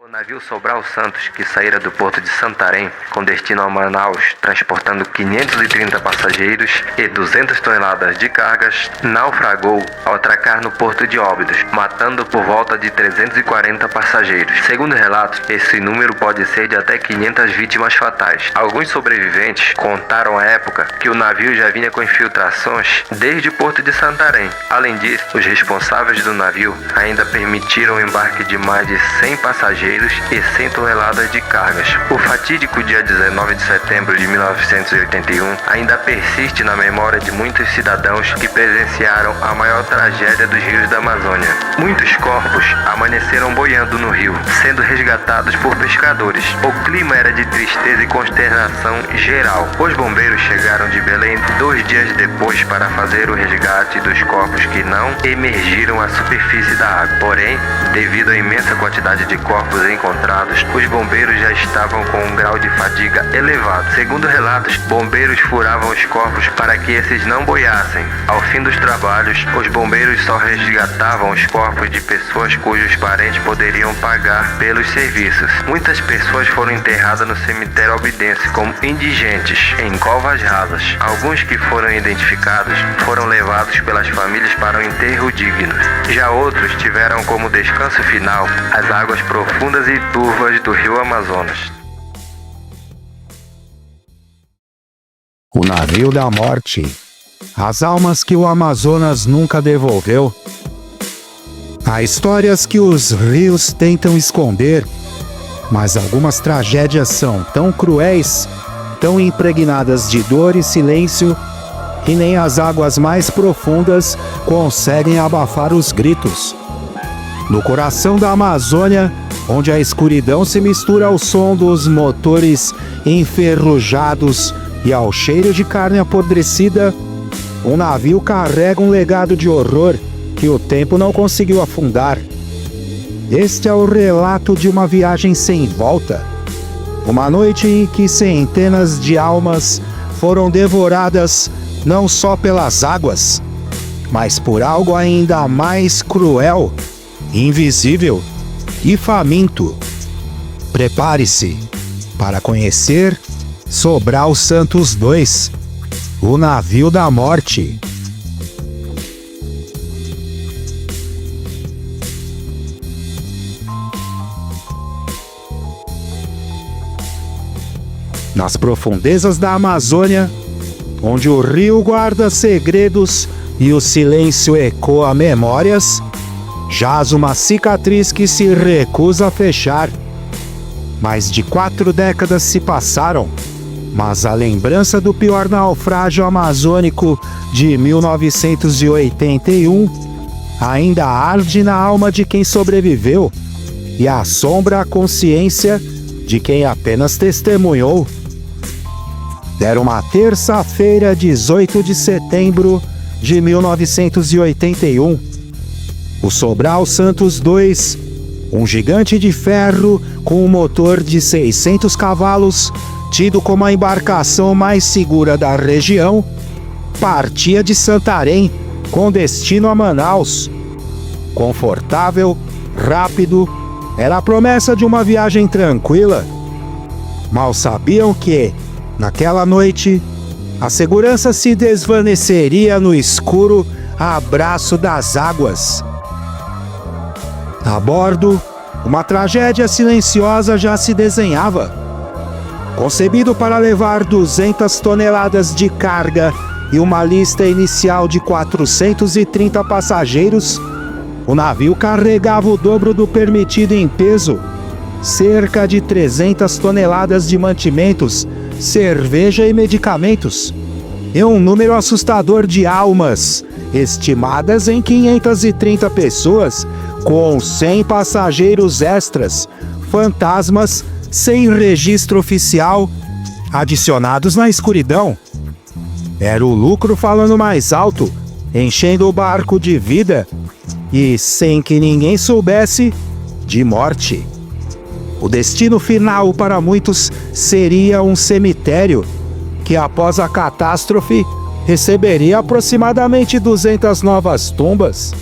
O navio Sobral Santos, que saíra do porto de Santarém com destino a Manaus, transportando 530 passageiros e 200 toneladas de cargas, naufragou ao atracar no porto de Óbidos, matando por volta de 340 passageiros. Segundo relatos, esse número pode ser de até 500 vítimas fatais. Alguns sobreviventes contaram à época que o navio já vinha com infiltrações desde o porto de Santarém. Além disso, os responsáveis do navio ainda permitiram o embarque de mais de 100 passageiros e 100 toneladas de cargas. O fatídico dia 19 de setembro de 1981 ainda persiste na memória de muitos cidadãos que presenciaram a maior tragédia dos rios da Amazônia. Muitos corpos amanheceram boiando no rio, sendo resgatados por pescadores. O clima era de tristeza e consternação geral. Os bombeiros chegaram de Belém 2 dias depois para fazer o resgate dos corpos que não emergiram à superfície da água. Porém, devido à imensa quantidade de corpos encontrados, os bombeiros já estavam com um grau de fadiga elevado. Segundo relatos, bombeiros furavam os corpos para que esses não boiassem. Ao fim dos trabalhos, os bombeiros só resgatavam os corpos de pessoas cujos parentes poderiam pagar pelos serviços. Muitas pessoas foram enterradas no cemitério albidense como indigentes, em covas rasas. Alguns que foram identificados foram levados pelas famílias para um enterro digno. Já outros tiveram como descanso final as águas profundas e turvas do rio Amazonas. O navio da morte. As almas que o Amazonas nunca devolveu. Há histórias que os rios tentam esconder, mas algumas tragédias são tão cruéis, tão impregnadas de dor e silêncio, que nem as águas mais profundas conseguem abafar os gritos. No coração da Amazônia, onde a escuridão se mistura ao som dos motores enferrujados e ao cheiro de carne apodrecida, um navio carrega um legado de horror que o tempo não conseguiu afundar. Este é o relato de uma viagem sem volta. Uma noite em que centenas de almas foram devoradas não só pelas águas, mas por algo ainda mais cruel, invisível e faminto. Prepare-se para conhecer Sobral Santos II, o navio da morte. Nas profundezas da Amazônia, onde o rio guarda segredos e o silêncio ecoa memórias, jaz uma cicatriz que se recusa a fechar. Mais de 4 décadas se passaram, mas a lembrança do pior naufrágio amazônico de 1981 ainda arde na alma de quem sobreviveu e assombra a consciência de quem apenas testemunhou. Era uma terça-feira, 18 de setembro de 1981. O Sobral Santos II, um gigante de ferro com um motor de 600 cavalos, tido como a embarcação mais segura da região, partia de Santarém com destino a Manaus. Confortável, rápido, era a promessa de uma viagem tranquila. Mal sabiam que, naquela noite, a segurança se desvaneceria no escuro abraço das águas. A bordo, uma tragédia silenciosa já se desenhava. Concebido para levar 200 toneladas de carga e uma lista inicial de 430 passageiros, o navio carregava o dobro do permitido em peso, cerca de 300 toneladas de mantimentos, cerveja e medicamentos, e um número assustador de almas, estimadas em 530 pessoas, com 100 passageiros extras, fantasmas sem registro oficial, adicionados na escuridão. Era o lucro falando mais alto, enchendo o barco de vida e, sem que ninguém soubesse, de morte. O destino final para muitos seria um cemitério, que após a catástrofe receberia aproximadamente 200 novas tumbas.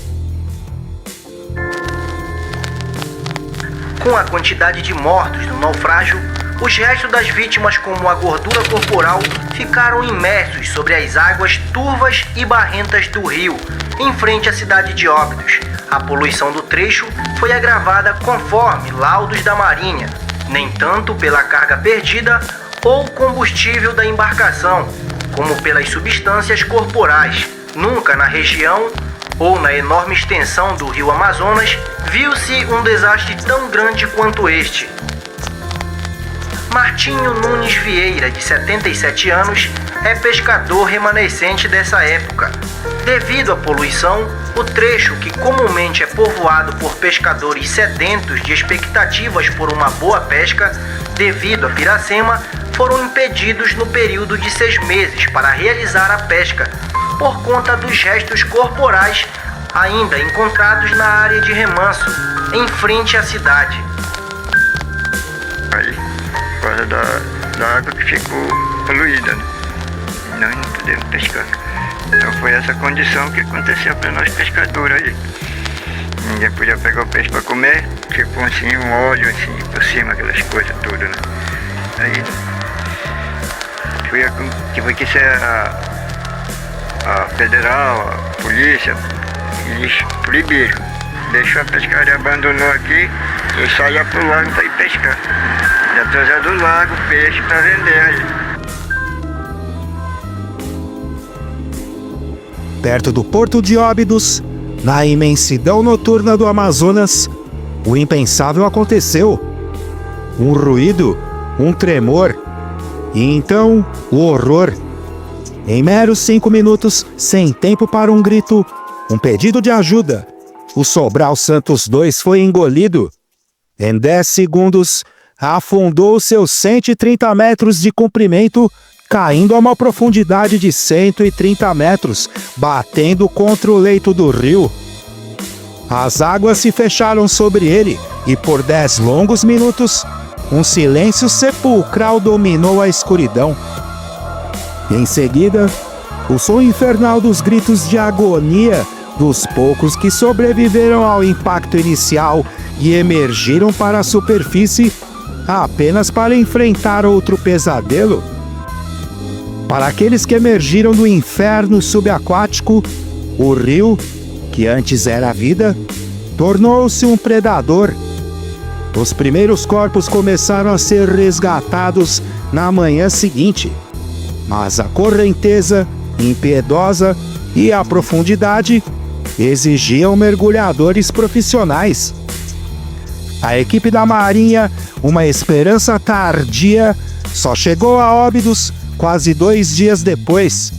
Com a quantidade de mortos no naufrágio, os restos das vítimas, como a gordura corporal, ficaram imersos sobre as águas turvas e barrentas do rio, em frente à cidade de Óbidos. A poluição do trecho foi agravada conforme laudos da Marinha, nem tanto pela carga perdida ou combustível da embarcação, como pelas substâncias corporais. Nunca na região ou na enorme extensão do rio Amazonas viu-se um desastre tão grande quanto este. Martinho Nunes Vieira, de 77 anos, é pescador remanescente dessa época. Devido à poluição, o trecho, que comumente é povoado por pescadores sedentos de expectativas por uma boa pesca, devido à piracema, foram impedidos no período de 6 meses para realizar a pesca, por conta dos restos corporais ainda encontrados na área de remanso, em frente à cidade. Aí, por causa da água que ficou poluída, né? Nós não podemos pescar. Então foi essa condição que aconteceu para nós pescadores aí. Ninguém podia pegar o peixe para comer, ficou assim um óleo assim por cima, aquelas coisas todas, né? Aí foi que ser a federal, a polícia, eles proibiram. Deixou a pescaria, abandonou aqui e saía pro lago para ir pescar. Já trazia do lago peixe para vender aí. Perto do Porto de Óbidos, na imensidão noturna do Amazonas, o impensável aconteceu. Um ruído, um tremor, e então o horror. Em meros 5 minutos, sem tempo para um grito, um pedido de ajuda, o Sobral Santos II foi engolido. Em 10 segundos, afundou seus 130 metros de comprimento, caindo a uma profundidade de 130 metros, batendo contra o leito do rio. As águas se fecharam sobre ele e por 10 longos minutos, um silêncio sepulcral dominou a escuridão. Em seguida, o som infernal dos gritos de agonia dos poucos que sobreviveram ao impacto inicial e emergiram para a superfície apenas para enfrentar outro pesadelo. Para aqueles que emergiram do inferno subaquático, o rio, que antes era a vida, tornou-se um predador. Os primeiros corpos começaram a ser resgatados na manhã seguinte, mas a correnteza impiedosa e a profundidade exigiam mergulhadores profissionais. A equipe da Marinha, uma esperança tardia, só chegou a Óbidos quase 2 dias depois.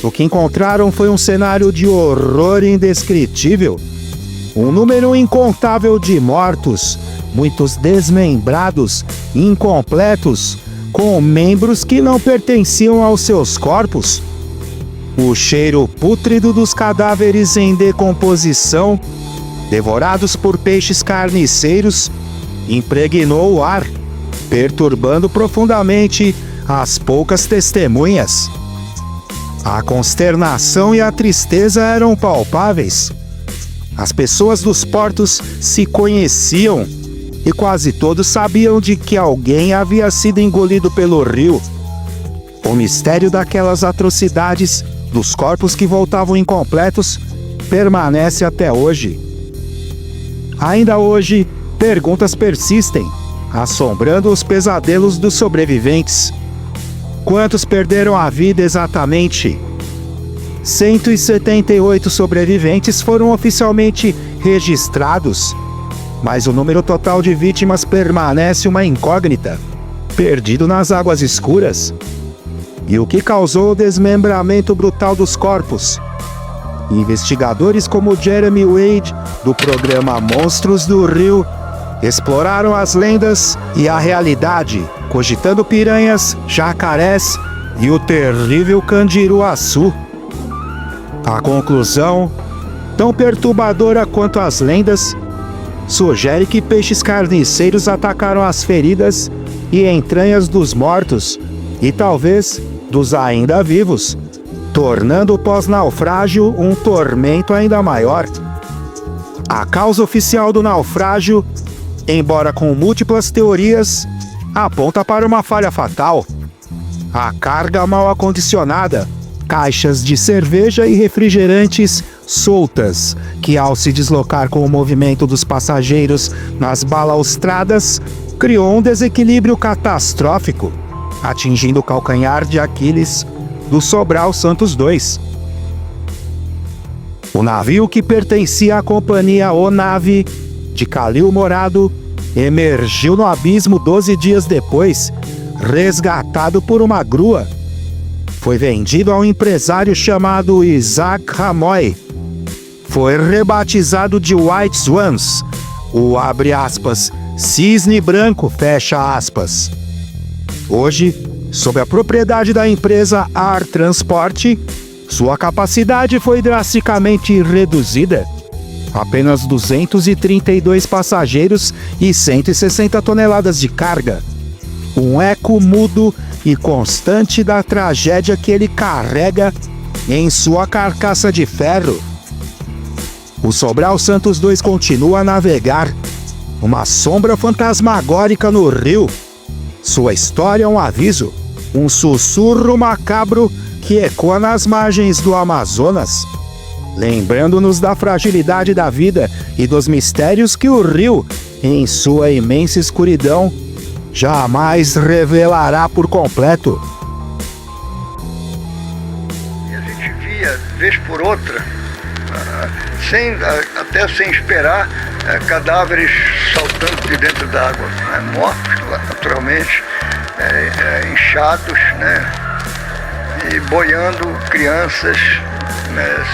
O que encontraram foi um cenário de horror indescritível. Um número incontável de mortos, muitos desmembrados, incompletos, com membros que não pertenciam aos seus corpos. O cheiro pútrido dos cadáveres em decomposição, devorados por peixes carniceiros, impregnou o ar, perturbando profundamente as poucas testemunhas. A consternação e a tristeza eram palpáveis. As pessoas dos portos se conheciam e quase todos sabiam de que alguém havia sido engolido pelo rio. O mistério daquelas atrocidades, dos corpos que voltavam incompletos, permanece até hoje. Ainda hoje, perguntas persistem, assombrando os pesadelos dos sobreviventes. Quantos perderam a vida exatamente? 178 sobreviventes foram oficialmente registrados, mas o número total de vítimas permanece uma incógnita, perdido nas águas escuras. E o que causou o desmembramento brutal dos corpos? Investigadores como Jeremy Wade, do programa Monstros do Rio, exploraram as lendas e a realidade, cogitando piranhas, jacarés e o terrível candiruaçu. A conclusão, tão perturbadora quanto as lendas, sugere que peixes carniceiros atacaram as feridas e entranhas dos mortos, e talvez dos ainda vivos, tornando o pós-naufrágio um tormento ainda maior. A causa oficial do naufrágio embora com múltiplas teorias, aponta para uma falha fatal. A carga mal acondicionada, caixas de cerveja e refrigerantes soltas, que ao se deslocar com o movimento dos passageiros nas balaustradas, criou um desequilíbrio catastrófico, atingindo o calcanhar de Aquiles do Sobral Santos II. O navio, que pertencia à companhia O Nave de Calil Morado, emergiu no abismo 12 dias depois, resgatado por uma grua. Foi vendido a um empresário chamado Isaac Ramoy. Foi rebatizado de White Swans, o abre aspas, cisne branco, fecha aspas. Hoje, sob a propriedade da empresa Ar Transporte, sua capacidade foi drasticamente reduzida. Apenas 232 passageiros e 160 toneladas de carga. Um eco mudo e constante da tragédia que ele carrega em sua carcaça de ferro. O Sobral Santos II continua a navegar, uma sombra fantasmagórica no rio. Sua história é um aviso, um sussurro macabro que ecoa nas margens do Amazonas, lembrando-nos da fragilidade da vida e dos mistérios que o rio, em sua imensa escuridão, jamais revelará por completo. E a gente via, vez por outra, até sem esperar, cadáveres saltando de dentro d'água, mortos naturalmente, inchados, e boiando crianças,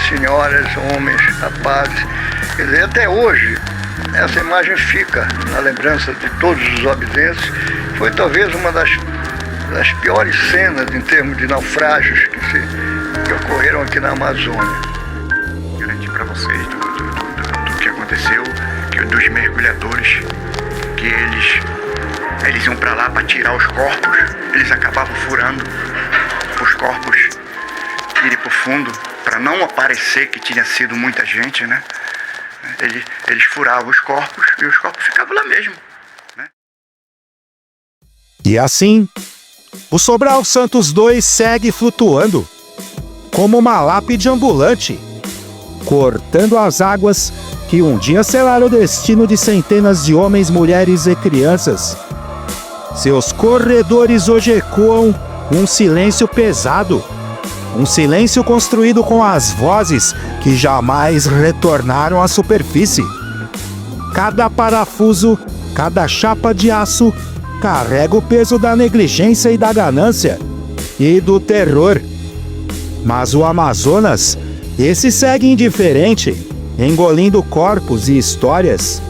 senhoras, homens, rapazes. Quer dizer, até hoje, essa imagem fica na lembrança de todos os obidenses. Foi talvez uma das piores cenas em termos de naufrágios que ocorreram aqui na Amazônia. Garantir para vocês do que aconteceu, que dos mergulhadores, que eles iam para lá para tirar os corpos, eles acabavam furando os corpos, irem para o fundo, para não aparecer que tinha sido muita gente, né? Eles furavam os corpos e os corpos ficavam lá mesmo, né? E assim, o Sobral Santos II segue flutuando, como uma lápide ambulante, cortando as águas que um dia selaram o destino de centenas de homens, mulheres e crianças. Seus corredores hoje ecoam um silêncio pesado, um silêncio construído com as vozes que jamais retornaram à superfície. Cada parafuso, cada chapa de aço carrega o peso da negligência e da ganância e do terror. Mas o Amazonas, esse segue indiferente, engolindo corpos e histórias.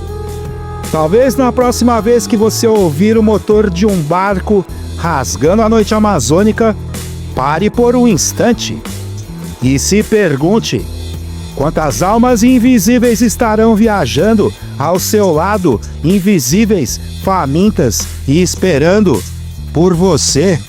Talvez na próxima vez que você ouvir o motor de um barco rasgando a noite amazônica, pare por um instante e se pergunte: quantas almas invisíveis estarão viajando ao seu lado, invisíveis, famintas e esperando por você?